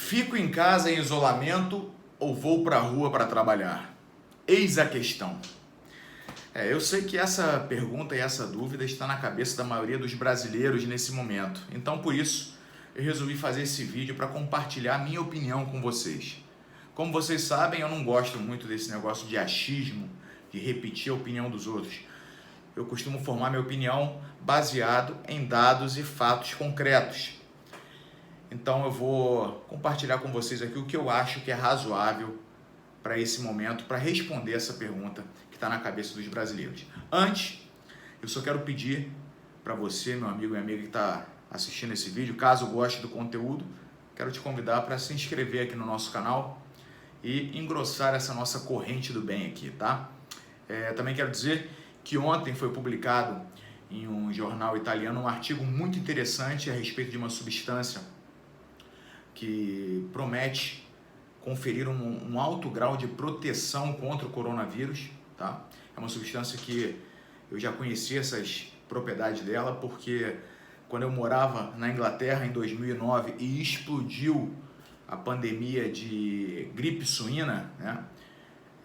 Fico em casa em isolamento ou vou para a rua para trabalhar? Eis a questão. Eu sei que essa pergunta e essa dúvida está na cabeça da maioria dos brasileiros nesse momento. Então, por isso, eu resolvi fazer esse vídeo para compartilhar minha opinião com vocês. Como vocês sabem, eu não gosto muito desse negócio de achismo, de repetir a opinião dos outros. Eu costumo formar minha opinião baseado em dados e fatos concretos. Então eu vou compartilhar com vocês aqui o que eu acho que é razoável para esse momento, para responder essa pergunta que está na cabeça dos brasileiros. Antes, eu só quero pedir para você, meu amigo e amiga que está assistindo esse vídeo, caso goste do conteúdo, quero te convidar para se inscrever aqui no nosso canal e engrossar essa nossa corrente do bem aqui, tá? Também quero dizer que ontem foi publicado em um jornal italiano um artigo muito interessante a respeito de uma substância que promete conferir um alto grau de proteção contra o coronavírus, tá? É uma substância que eu já conheci essas propriedades dela, porque quando eu morava na Inglaterra em 2009 e explodiu a pandemia de gripe suína, né?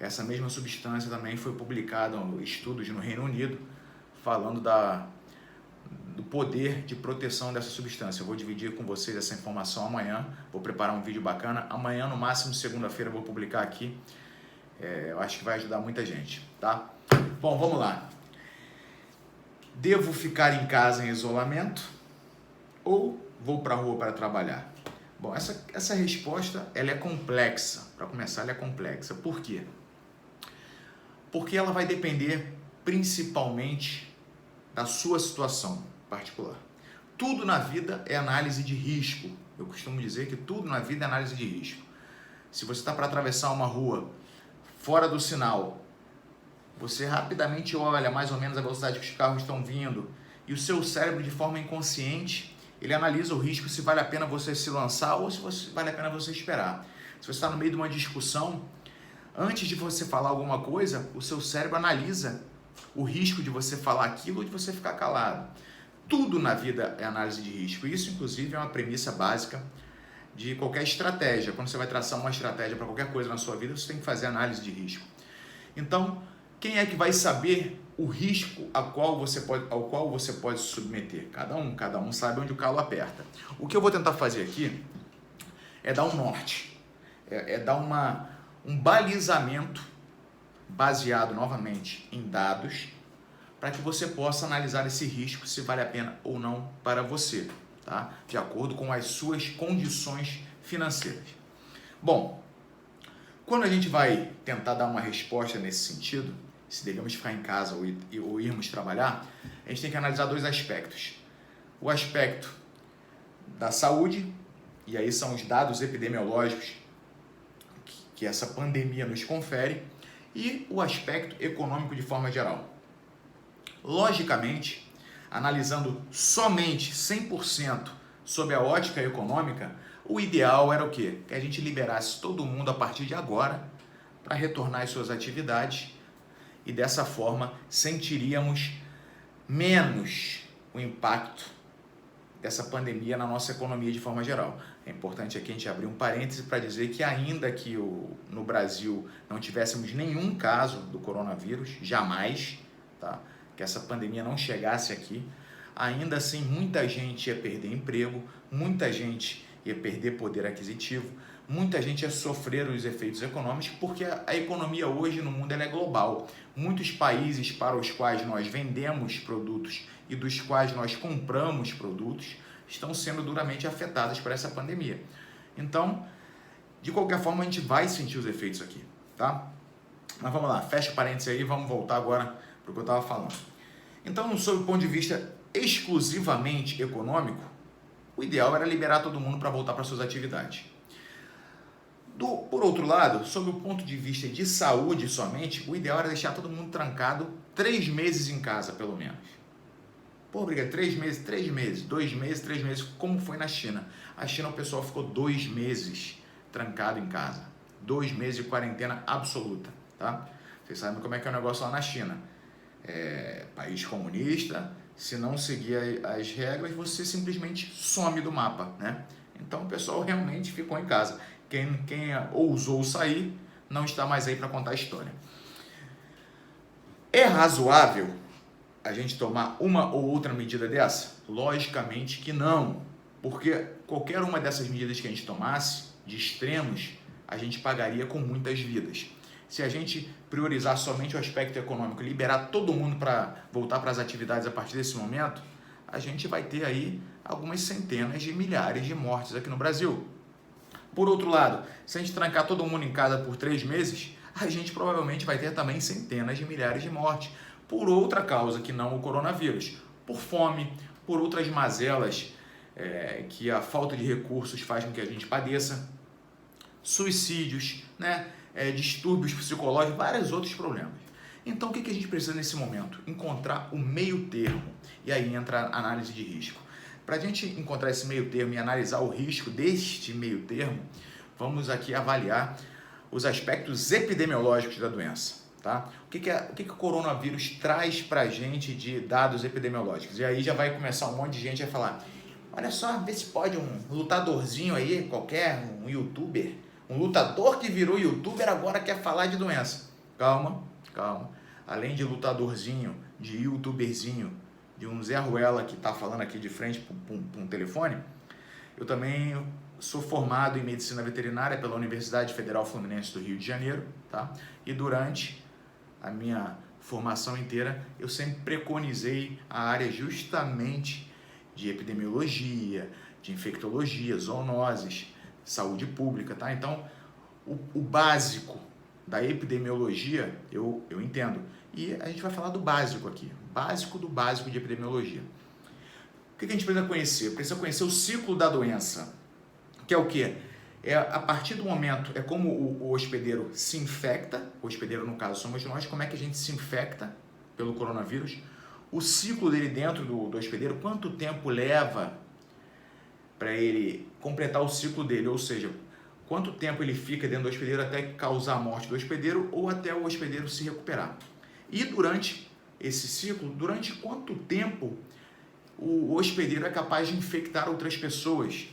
Essa mesma substância também foi publicada em estudos no Reino Unido, falando do poder de proteção dessa substância. Eu vou dividir com vocês essa informação amanhã, vou preparar um vídeo bacana. Amanhã, no máximo segunda-feira, eu vou publicar aqui. Eu acho que vai ajudar muita gente, tá? Bom, vamos lá. Devo ficar em casa em isolamento ou vou para a rua para trabalhar? Bom, essa resposta ela é complexa. Para começar, ela é complexa. Por quê? Porque ela vai depender principalmente da sua situação particular. Tudo na vida é análise de risco. Eu costumo dizer que tudo na vida é análise de risco. Se você está para atravessar uma rua fora do sinal, você rapidamente olha mais ou menos a velocidade que os carros estão vindo e o seu cérebro, de forma inconsciente, ele analisa o risco, se vale a pena você se lançar ou se vale a pena você esperar. Se você está no meio de uma discussão, antes de você falar alguma coisa, o seu cérebro analisa o risco de você falar aquilo ou de você ficar calado. Tudo na vida é análise de risco. Isso, inclusive, é uma premissa básica de qualquer estratégia. Quando você vai traçar uma estratégia para qualquer coisa na sua vida, você tem que fazer análise de risco. Então, quem é que vai saber o risco ao qual você pode se submeter? Cada um sabe onde o calo aperta. O que eu vou tentar fazer aqui é dar um norte, dar um balizamento baseado novamente em dados, para que você possa analisar esse risco, se vale a pena ou não para você, tá? De acordo com as suas condições financeiras. Bom, quando a gente vai tentar dar uma resposta nesse sentido, se devemos ficar em casa ou irmos trabalhar, a gente tem que analisar dois aspectos. O aspecto da saúde, e aí são os dados epidemiológicos que essa pandemia nos confere, e o aspecto econômico de forma geral. Logicamente, analisando somente 100% sob a ótica econômica, o ideal era o quê? Que a gente liberasse todo mundo a partir de agora para retornar às suas atividades e dessa forma sentiríamos menos o impacto dessa pandemia na nossa economia de forma geral. É importante aqui a gente abrir um parêntese para dizer que ainda que no Brasil não tivéssemos nenhum caso do coronavírus, jamais, tá? Que essa pandemia não chegasse aqui, ainda assim muita gente ia perder emprego, muita gente ia perder poder aquisitivo, muita gente ia sofrer os efeitos econômicos, porque a economia hoje no mundo ela é global. Muitos países para os quais nós vendemos produtos e dos quais nós compramos produtos estão sendo duramente afetados por essa pandemia. Então, de qualquer forma, a gente vai sentir os efeitos aqui, tá? Mas vamos lá, fecha o parênteses aí e vamos voltar agora para o que eu estava falando. Então, sob o ponto de vista exclusivamente econômico, o ideal era liberar todo mundo para voltar para suas atividades. Por outro lado, sob o ponto de vista de saúde somente, o ideal era deixar todo mundo trancado 3 meses em casa, pelo menos. Pô, briga, 3 meses, 2 meses, 3 meses, como foi na China. A China, o pessoal ficou 2 meses trancado em casa. 2 meses de quarentena absoluta, tá? Vocês sabem como é que é o negócio lá na China. País comunista, se não seguir as regras, você simplesmente some do mapa, né? Então o pessoal realmente ficou em casa. Quem ousou sair não está mais aí para contar a história. É razoável a gente tomar uma ou outra medida dessa? Logicamente que não, porque qualquer uma dessas medidas que a gente tomasse, de extremos, a gente pagaria com muitas vidas. Se a gente priorizar somente o aspecto econômico, liberar todo mundo para voltar para as atividades a partir desse momento, a gente vai ter aí algumas centenas de milhares de mortes aqui no Brasil. Por outro lado, se a gente trancar todo mundo em casa por 3 meses, a gente provavelmente vai ter também centenas de milhares de mortes, por outra causa que não o coronavírus, por fome, por outras mazelas que a falta de recursos faz com que a gente padeça, suicídios, né? Distúrbios psicológicos, vários outros problemas. Então o que a gente precisa nesse momento? Encontrar o meio termo, e aí entra a análise de risco. Para a gente encontrar esse meio termo e analisar o risco deste meio termo, vamos aqui avaliar os aspectos epidemiológicos da doença. Tá? O que o coronavírus traz para a gente de dados epidemiológicos? E aí já vai começar um monte de gente a falar, olha só, vê se pode um lutadorzinho aí, qualquer, um youtuber, um lutador que virou youtuber agora quer falar de doença. Calma. Além de lutadorzinho, de youtuberzinho, de um Zé Ruela que está falando aqui de frente para um telefone, eu também sou formado em Medicina Veterinária pela Universidade Federal Fluminense do Rio de Janeiro, tá? E durante a minha formação inteira, eu sempre preconizei a área justamente de epidemiologia, de infectologia, zoonoses, saúde pública, tá? Então, o básico da epidemiologia eu entendo. E a gente vai falar do básico aqui, básico do básico de epidemiologia. O que a gente precisa conhecer? Precisa conhecer o ciclo da doença, que é o quê? É a partir do momento, é como o hospedeiro se infecta, o hospedeiro no caso somos nós, como é que a gente se infecta pelo coronavírus, o ciclo dele dentro do hospedeiro, quanto tempo leva para ele completar o ciclo dele, ou seja, quanto tempo ele fica dentro do hospedeiro até causar a morte do hospedeiro ou até o hospedeiro se recuperar. E durante esse ciclo, durante quanto tempo o hospedeiro é capaz de infectar outras pessoas?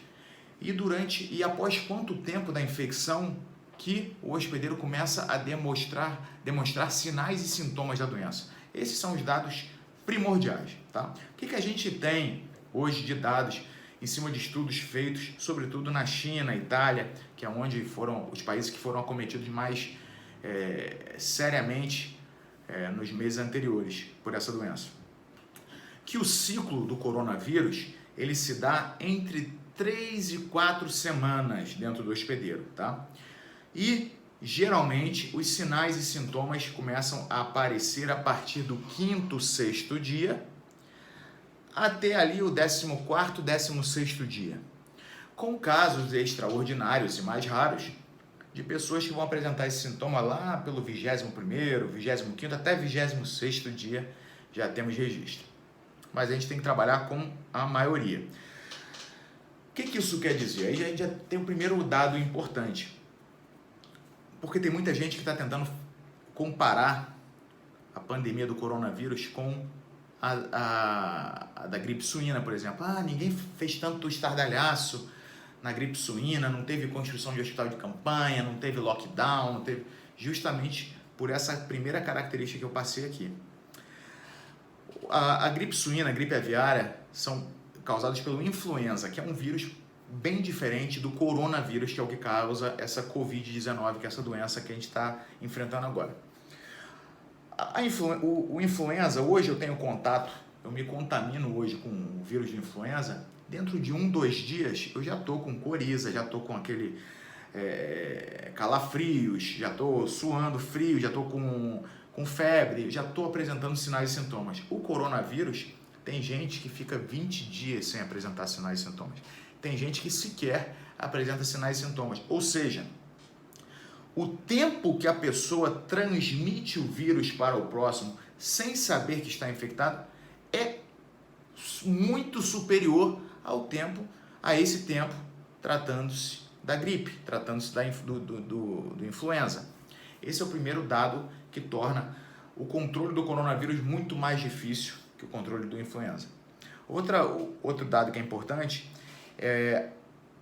E após quanto tempo da infecção que o hospedeiro começa a demonstrar sinais e sintomas da doença? Esses são os dados primordiais. Tá? O que a gente tem hoje de dados em cima de estudos feitos, sobretudo na China, Itália, que é onde foram os países que foram acometidos mais seriamente nos meses anteriores por essa doença? Que o ciclo do coronavírus ele se dá entre 3 e 4 semanas dentro do hospedeiro, tá? E geralmente os sinais e sintomas começam a aparecer a partir do 5º, 6º dia até ali o 14º, 16º dia. Com casos extraordinários e mais raros de pessoas que vão apresentar esse sintoma lá pelo 21º, 25º até 26º dia já temos registro. Mas a gente tem que trabalhar com a maioria. O que isso quer dizer? Aí a gente já tem o primeiro dado importante. Porque tem muita gente que está tentando comparar a pandemia do coronavírus com a da gripe suína, por exemplo. Ninguém fez tanto estardalhaço na gripe suína, não teve construção de hospital de campanha, não teve lockdown, não teve... Justamente por essa primeira característica que eu passei aqui. A gripe suína, a gripe aviária, são causadas pelo influenza, que é um vírus bem diferente do coronavírus, que é o que causa essa Covid-19, que é essa doença que a gente está enfrentando agora. O influenza, hoje eu tenho contato, eu me contamino hoje com o vírus de influenza, dentro de 1, 2 dias eu já estou com coriza, já estou com aquele calafrios, já estou suando frio, já estou com febre, já estou apresentando sinais e sintomas. O coronavírus, tem gente que fica 20 dias sem apresentar sinais e sintomas. Tem gente que sequer apresenta sinais e sintomas. Ou seja, o tempo que a pessoa transmite o vírus para o próximo sem saber que está infectado é muito superior a esse tempo tratando-se da gripe, tratando-se do influenza. Esse é o primeiro dado que torna o controle do coronavírus muito mais difícil que o controle do influenza. Outro dado que é importante é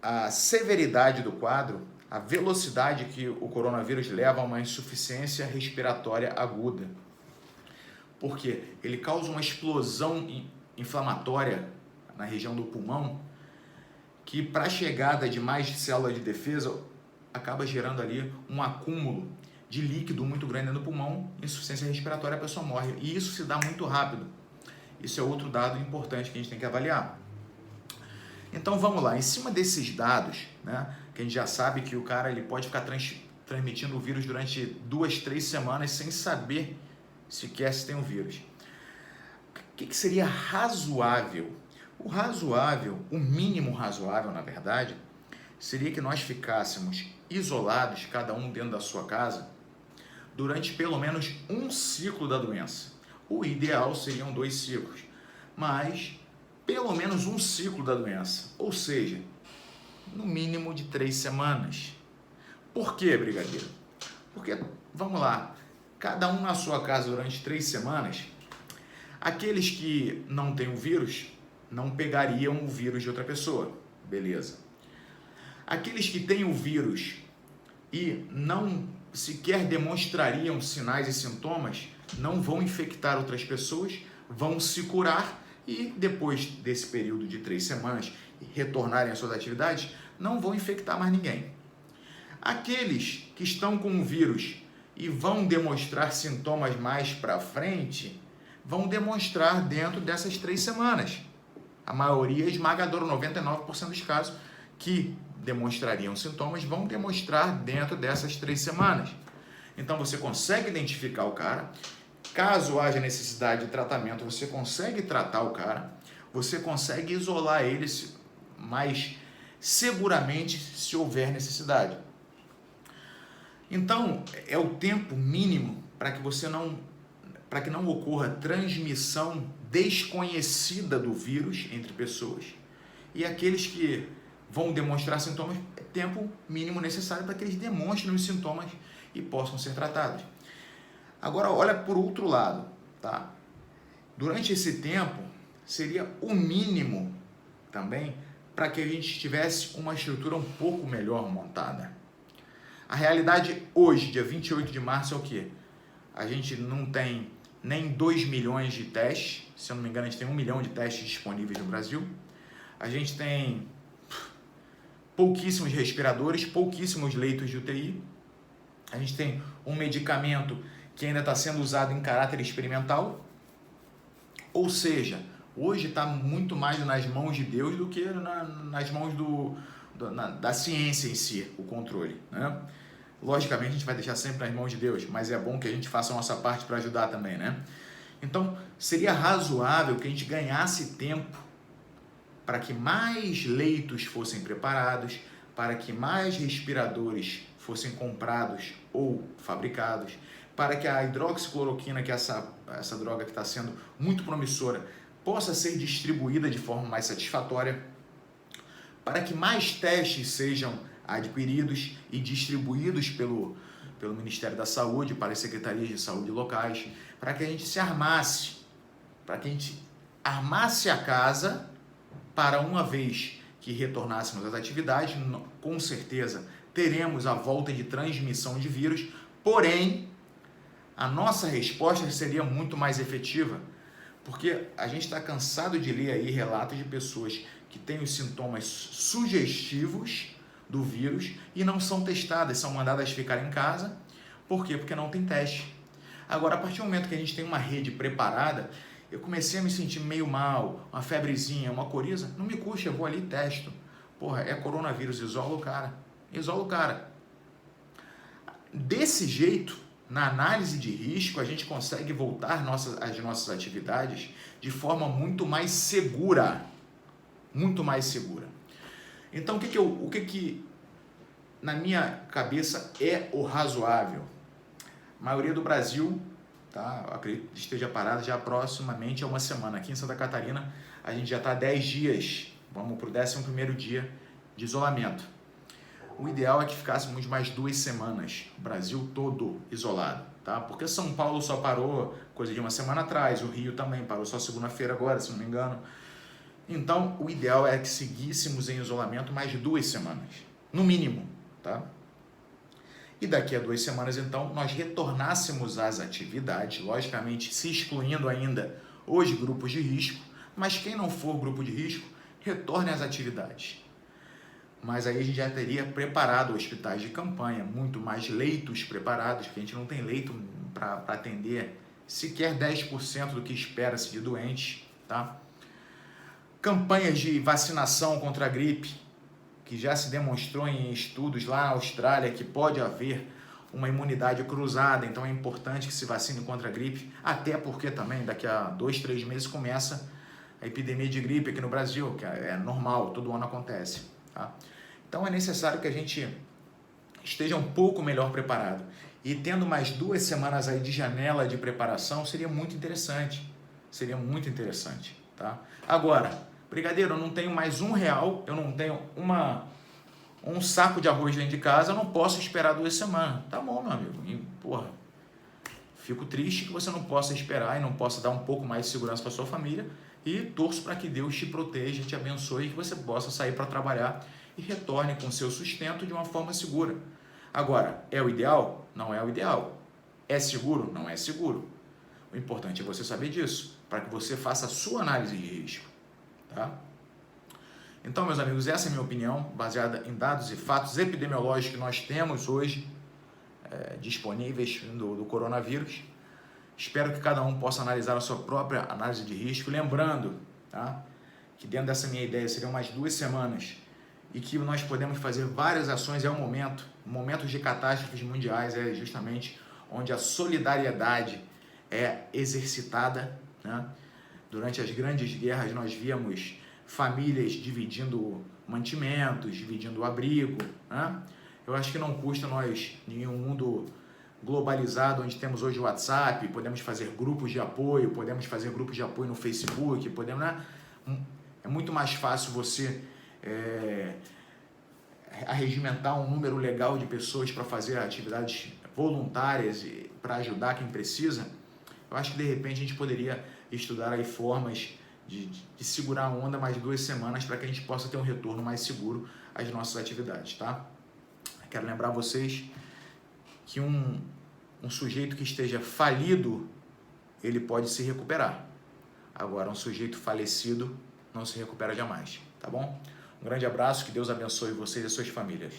a severidade do quadro, a velocidade que o coronavírus leva a uma insuficiência respiratória aguda. Porque ele causa uma explosão inflamatória na região do pulmão, que para a chegada de mais células de defesa, acaba gerando ali um acúmulo de líquido muito grande no pulmão, insuficiência respiratória, a pessoa morre. E isso se dá muito rápido. Isso é outro dado importante que a gente tem que avaliar. Então vamos lá, em cima desses dados, né, que a gente já sabe que o cara ele pode ficar transmitindo o vírus durante 2, 3 semanas sem saber sequer se tem um vírus. O que seria razoável? O razoável, o mínimo razoável, na verdade, seria que nós ficássemos isolados, cada um dentro da sua casa, durante pelo menos um ciclo da doença. O ideal seriam 2 ciclos, mas pelo menos um ciclo da doença, ou seja, no mínimo de 3 semanas. Por quê, brigadeiro? Porque, vamos lá, cada um na sua casa durante 3 semanas, aqueles que não têm o vírus, não pegariam o vírus de outra pessoa, beleza. Aqueles que têm o vírus e não sequer demonstrariam sinais e sintomas, não vão infectar outras pessoas, vão se curar e depois desse período de 3 semanas retornarem às suas atividades, não vão infectar mais ninguém. Aqueles que estão com o vírus e vão demonstrar sintomas mais para frente, vão demonstrar dentro dessas 3 semanas. A maioria esmagadora, 99% dos casos que demonstrariam sintomas, vão demonstrar dentro dessas 3 semanas. Então você consegue identificar o cara, caso haja necessidade de tratamento, você consegue tratar o cara, você consegue isolar ele mais seguramente se houver necessidade. Então, é o tempo mínimo para que não ocorra transmissão desconhecida do vírus entre pessoas. E aqueles que vão demonstrar sintomas, é tempo mínimo necessário para que eles demonstrem os sintomas e possam ser tratados. Agora, olha por outro lado, tá? Durante esse tempo, seria o mínimo também para que a gente tivesse uma estrutura um pouco melhor montada. A realidade hoje, dia 28 de março, é o quê? A gente não tem nem 2 milhões de testes, se eu não me engano, a gente tem 1 milhão de testes disponíveis no Brasil. A gente tem pouquíssimos respiradores, pouquíssimos leitos de UTI. A gente tem um medicamento que ainda está sendo usado em caráter experimental. Ou seja, hoje está muito mais nas mãos de Deus do que nas mãos da ciência em si, o controle, né? Logicamente a gente vai deixar sempre nas mãos de Deus, mas é bom que a gente faça a nossa parte para ajudar também, né? Então, seria razoável que a gente ganhasse tempo para que mais leitos fossem preparados, para que mais respiradores fossem comprados ou fabricados, para que a hidroxicloroquina, que é essa droga que está sendo muito promissora, possa ser distribuída de forma mais satisfatória, para que mais testes sejam adquiridos e distribuídos pelo Ministério da Saúde, para as secretarias de saúde locais, para que a gente se armasse, para que a gente armasse a casa para uma vez que retornássemos às atividades, com certeza teremos a volta de transmissão de vírus, porém, a nossa resposta seria muito mais efetiva, porque a gente está cansado de ler aí relatos de pessoas que têm os sintomas sugestivos do vírus e não são testadas, são mandadas ficar em casa. Por quê? Porque não tem teste. Agora, a partir do momento que a gente tem uma rede preparada, eu comecei a me sentir meio mal, uma febrezinha, uma coriza, não me custa, eu vou ali e testo. Porra, é coronavírus, isola o cara. Isola o cara. Desse jeito, na análise de risco, a gente consegue voltar às nossas atividades de forma muito mais segura. Muito mais segura. Então, o que na minha cabeça é o razoável? A maioria do Brasil, tá, eu acredito que esteja parada já proximamente a uma semana. Aqui em Santa Catarina, a gente já está 10 dias, vamos para o 11º dia de isolamento. O ideal é que ficássemos mais 2 semanas, o Brasil todo isolado, tá? Porque São Paulo só parou coisa de uma semana atrás, o Rio também parou só segunda-feira agora, se não me engano. Então, o ideal é que seguíssemos em isolamento mais 2 semanas, no mínimo, tá? E daqui a 2 semanas, então, nós retornássemos às atividades, logicamente se excluindo ainda os grupos de risco, mas quem não for grupo de risco, retorne às atividades. Mas aí a gente já teria preparado hospitais de campanha, muito mais leitos preparados, porque a gente não tem leito para atender sequer 10% do que espera-se de doentes, tá? Campanhas de vacinação contra a gripe, que já se demonstrou em estudos lá na Austrália que pode haver uma imunidade cruzada, então é importante que se vacine contra a gripe, até porque também daqui a 2, 3 meses começa a epidemia de gripe aqui no Brasil, que é normal, todo ano acontece, tá? Então é necessário que a gente esteja um pouco melhor preparado. E tendo mais 2 semanas aí de janela de preparação, seria muito interessante. Seria muito interessante, tá? Agora, brigadeiro, eu não tenho mais R$1, eu não tenho um saco de arroz dentro de casa, eu não posso esperar 2 semanas. Tá bom, meu amigo. E, porra, fico triste que você não possa esperar e não possa dar um pouco mais de segurança para sua família, e torço para que Deus te proteja, te abençoe e que você possa sair para trabalhar e retorne com seu sustento de uma forma segura. Agora, é o ideal? Não é o ideal. É seguro? Não é seguro. O importante é você saber disso, para que você faça a sua análise de risco, tá? Então, meus amigos, essa é a minha opinião, baseada em dados e fatos epidemiológicos que nós temos hoje disponíveis do coronavírus. Espero que cada um possa analisar a sua própria análise de risco, lembrando, tá, que dentro dessa minha ideia seriam mais 2 semanas e que nós podemos fazer várias ações. É o momento de catástrofes mundiais é justamente onde a solidariedade é exercitada, né? Durante as grandes guerras nós víamos famílias dividindo mantimentos, dividindo abrigo, né? Eu acho que não custa nós, em um mundo globalizado, onde temos hoje o WhatsApp, podemos fazer grupos de apoio, no Facebook, né? É muito mais fácil você arregimentar um número legal de pessoas para fazer atividades voluntárias e para ajudar quem precisa. Eu acho que de repente a gente poderia estudar aí formas de segurar a onda mais 2 semanas para que a gente possa ter um retorno mais seguro às nossas atividades, tá? Quero lembrar vocês que um sujeito que esteja falido, ele pode se recuperar. Agora, um sujeito falecido não se recupera jamais, tá bom? Um grande abraço, que Deus abençoe vocês e as suas famílias.